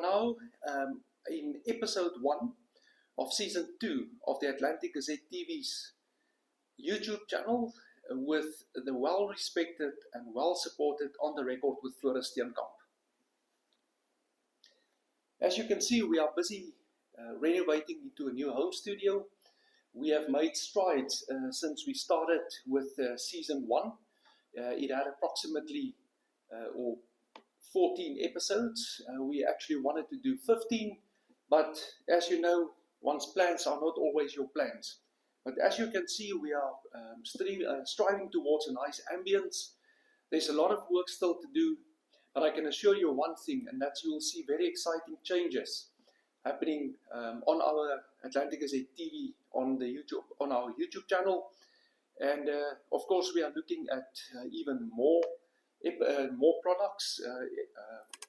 are now in episode 1 of season 2 of the Atlantic Gazette TV's YouTube channel with the well-respected and well-supported On the Record with Floris Steenkamp. As you can see, we are busy renovating into a new home studio. We have made strides since we started with season 1. It had approximately 14 episodes. We actually wanted to do 15, but as you know, one's plans are not always your plans. But as you can see, we are striving towards a nice ambience. There's a lot of work still to do, but I can assure you one thing, and that's you will see very exciting changes happening on our Atlantic Gazette TV on our YouTube channel. And of course, we are looking at even more products.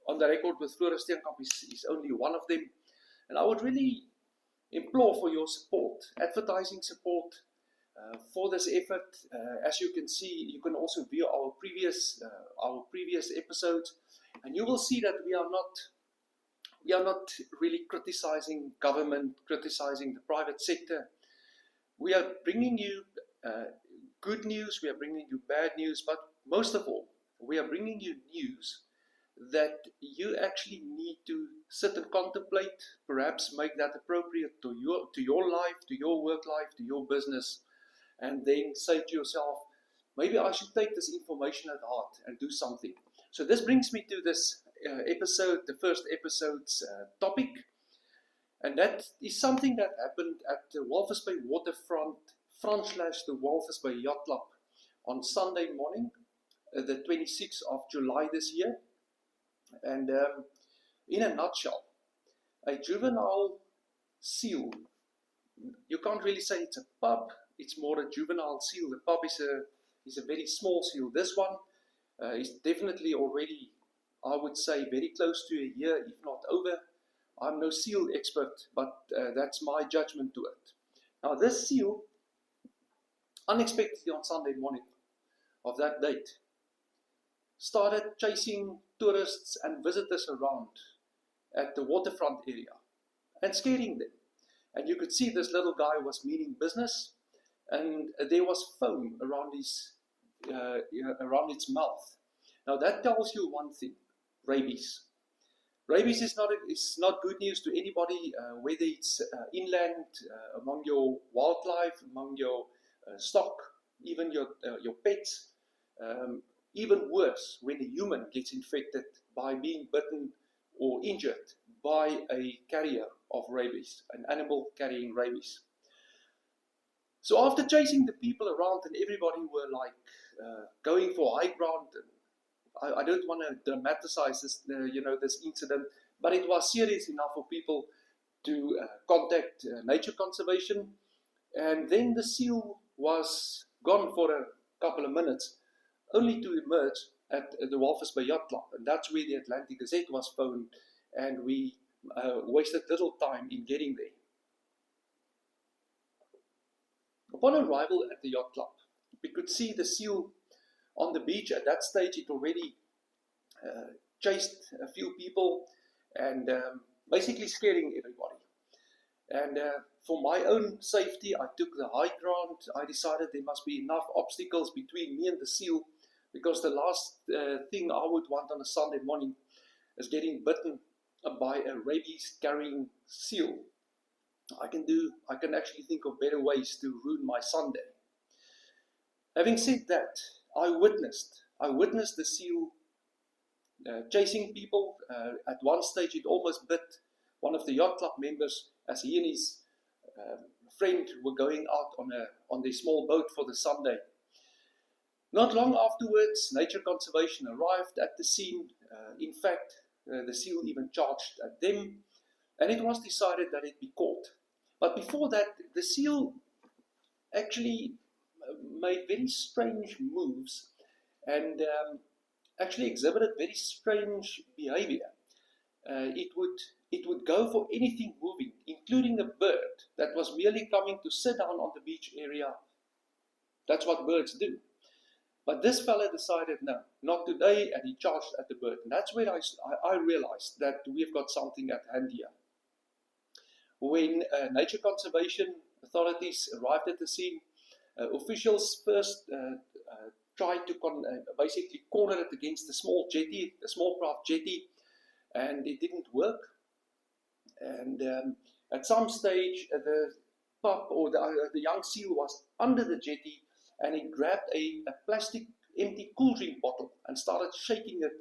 On the Record with Floris Steenkamp is only one of them. And I would really implore for your support, advertising support for this effort. As you can see, you can also view our previous episodes, and you will see that we are not really criticizing government, criticizing the private sector. We are bringing you good news, we are bringing you bad news, but most of all, we are bringing you news that you actually need to sit and contemplate, perhaps make that appropriate to your life, to your work life, to your business, and then say to yourself, maybe I should take this information at heart and do something. So this brings me to this episode, the first episode's topic, and that is something that happened at the Walvis Bay waterfront, / the Walvis Bay Yacht Club on Sunday morning, the 26th of July this year. And in a nutshell, a juvenile seal, you can't really say it's a pup, it's more a juvenile seal. The pup is a very small seal. This one is definitely already, I would say, very close to a year, if not over. I'm no seal expert, but that's my judgment to it. Now this seal, unexpectedly on Sunday morning of that date, started chasing tourists and visitors around at the waterfront area and scaring them. And you could see this little guy was meaning business, and there was foam around around its mouth. Now that tells you one thing: rabies. Rabies is not good news to anybody, whether it's inland, among your wildlife, among your stock, even your pets. Even worse, when a human gets infected by being bitten or injured by a carrier of rabies, an animal carrying rabies. So after chasing the people around, and everybody were like going for high ground, and I don't want to dramatize this, this incident, but it was serious enough for people to contact nature conservation. And then the seal was gone for a couple of minutes, only to emerge at the Walvis Bay Yacht Club, and that's where the Atlantic Gazette was phoned, and we wasted little time in getting there. Upon arrival at the yacht club, we could see the seal on the beach. At that stage, it already chased a few people and basically scaring everybody. And for my own safety, I took the high ground. I decided there must be enough obstacles between me and the seal, because the last thing I would want on a Sunday morning is getting bitten by a rabies-carrying seal. I can actually think of better ways to ruin my Sunday. Having said that, I witnessed the seal chasing people. At one stage, it almost bit one of the yacht club members as he and his friend were going out on their small boat for the Sunday. Not long afterwards, Nature Conservation arrived at the scene. In fact, the seal even charged at them, and it was decided that it be caught. But before that, the seal actually made very strange moves and actually exhibited very strange behavior. It would go for anything moving, including a bird that was merely coming to sit down on the beach area. That's what birds do. But this fella decided, no, not today, and he charged at the bird. And that's when I realized that we've got something at hand here. When nature conservation authorities arrived at the scene, officials first tried to basically corner it against the small jetty, the small craft jetty, and it didn't work. And at some stage, the pup or the young seal was under the jetty, and he grabbed a plastic empty cool drink bottle and started shaking it,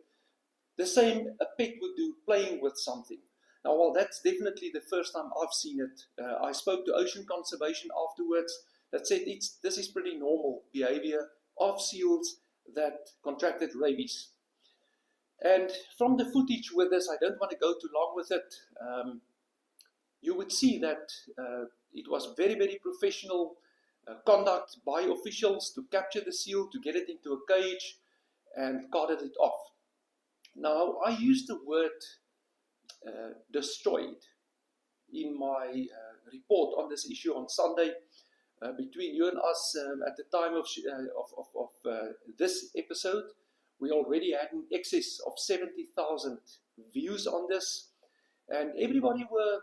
the same a pet would do, playing with something. Now, well, that's definitely the first time I've seen it. I spoke to Ocean Conservation afterwards that said this is pretty normal behavior of seals that contracted rabies. And from the footage with this, I don't want to go too long with it, you would see that it was very, very professional conduct by officials to capture the seal, to get it into a cage and carted it off. Now, I used the word destroyed in my report on this issue on Sunday. Between you and us, at the time of this episode, we already had in excess of 70,000 views on this, and everybody were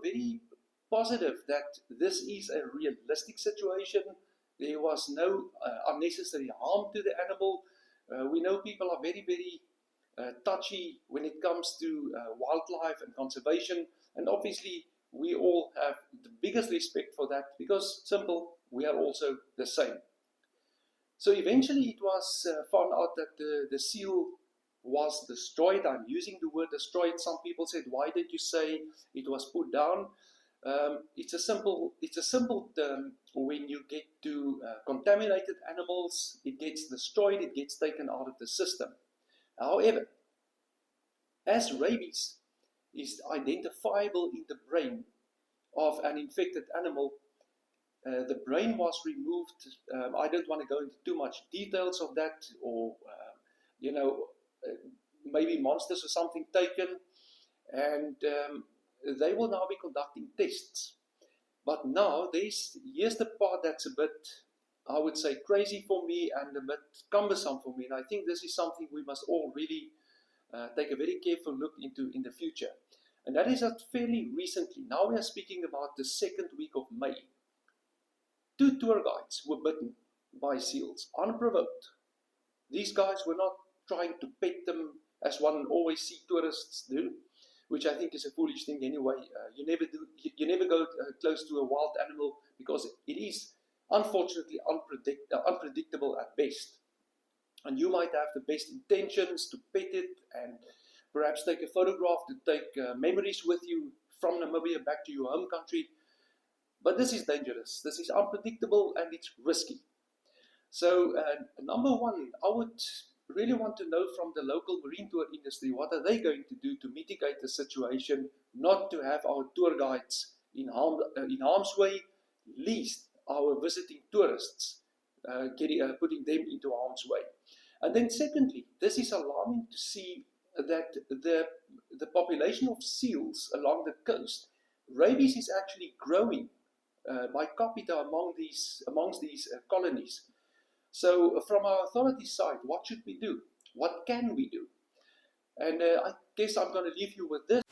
very positive that this is a realistic situation. There was no unnecessary harm to the animal. We know people are very, very touchy when it comes to wildlife and conservation, and obviously we all have the biggest respect for that because, simple, we are also the same. So eventually it was found out that the seal was destroyed. I'm using the word destroyed. Some people said, why did you say it was put down? It's a simple term. When you get to contaminated animals, it gets destroyed, it gets taken out of the system. However, as rabies is identifiable in the brain of an infected animal, the brain was removed. I don't want to go into too much details of that, or maybe monsters or something taken, and they will now be conducting tests. But now here's the part that's a bit, I would say, crazy for me and a bit cumbersome for me, and I think this is something we must all really take a very careful look into in the future. And that is that fairly recently, now we are speaking about the second week of May, 2 tour guides were bitten by seals, unprovoked. These guys were not trying to pet them as one always see tourists do, which I think is a foolish thing anyway. You never go close to a wild animal because it is unfortunately unpredictable at best. And you might have the best intentions to pet it and perhaps take a photograph to take memories with you from Namibia back to your home country. But this is dangerous, this is unpredictable, and it's risky. So number one, I would really want to know from the local marine tour industry, what are they going to do to mitigate the situation, not to have our tour guides in harm's way, least our visiting tourists, putting them into harm's way. And then secondly, this is alarming to see that the population of seals along the coast, rabies is actually growing by capita amongst these colonies. So from our authority side, what should we do? What can we do? And I guess I'm going to leave you with this.